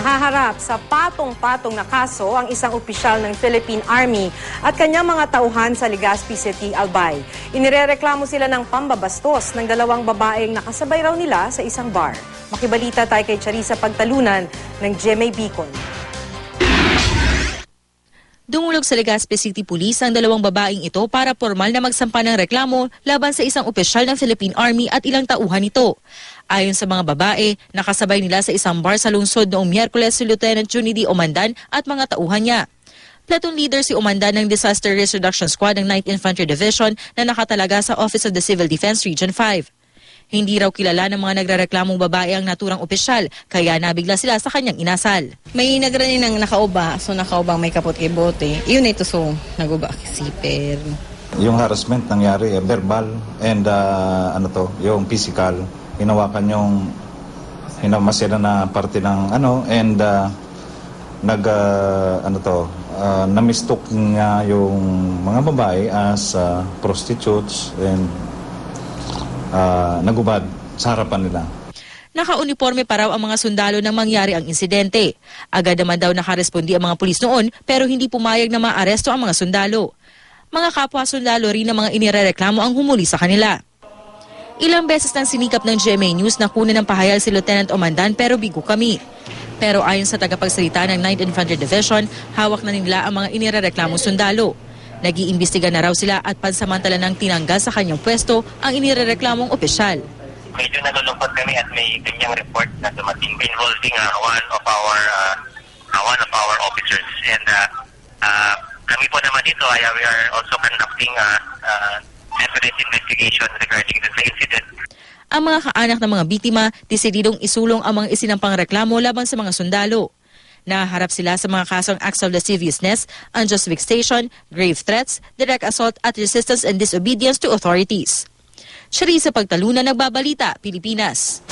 Nahaharap sa patong-patong na kaso ang isang opisyal ng Philippine Army at kanyang mga tauhan sa Legazpi City, Albay. Inirereklamo sila ng pambabastos ng dalawang babaeng nakasabay raw nila sa isang bar. Makibalita tayo kay Charissa Pagtalunan ng GMA Bicol. Dumulog sa Legazpi City Police ang dalawang babaeng ito para formal na magsampa ng reklamo laban sa isang opisyal ng Philippine Army at ilang tauhan nito. Ayon sa mga babae, nakasabay nila sa isang bar sa lungsod noong Miyerkules si Lieutenant Junidi Omandan at mga tauhan niya. Platoon leader si Omandan ng Disaster Risk Reduction Squad ng 9th Infantry Division na nakatalaga sa Office of the Civil Defense Region 5. Hindi raw kilala ng mga nagrereklamong babae ang naturang opisyal, kaya nabigla sila sa kanyang inasal. May nagranin ng nakauba, so nakaubang may kapot kay bote. Iyon ito, so naguba siper. Yung harassment nangyari, verbal and yung physical. Hinawakan yung hinamasira na parte ng and namistook niya yung mga babae as prostitutes and nagubad sa harapan nila. Naka-uniforme pa raw ang mga sundalo nang mangyari ang insidente. Agad naman daw nakarespondi ang mga pulis noon pero hindi pumayag na maaresto ang mga sundalo. Mga kapwa sundalo rin ng mga inirereklamo ang humuli sa kanila. Ilang beses nang sinikap ng GMA News na kunin ng pahayag si Lieutenant Omandan pero bigo kami. Pero ayon sa tagapagsalita ng 9th Infantry Division, hawak na nila ang mga inirereklamong sundalo. Nag-iimbestiga na raw sila at pansamantala nang tinanggal sa kanyang pwesto ang inirereklamong opisyal. Medyo nalulungkot kami at may ganyang report na dumating involving one of our officers. And kami po naman dito we are also conducting separate investigation regarding this incident. Ang mga kaanak ng mga biktima, desididong isulong ang mga isinampang reklamo laban sa mga sundalo. Naharap sila sa mga kasong acts of lasciviousness, unjust vexation, grave threats, direct assault at resistance and disobedience to authorities. Charissa Pagtalunan, Nagbabalita, Pilipinas.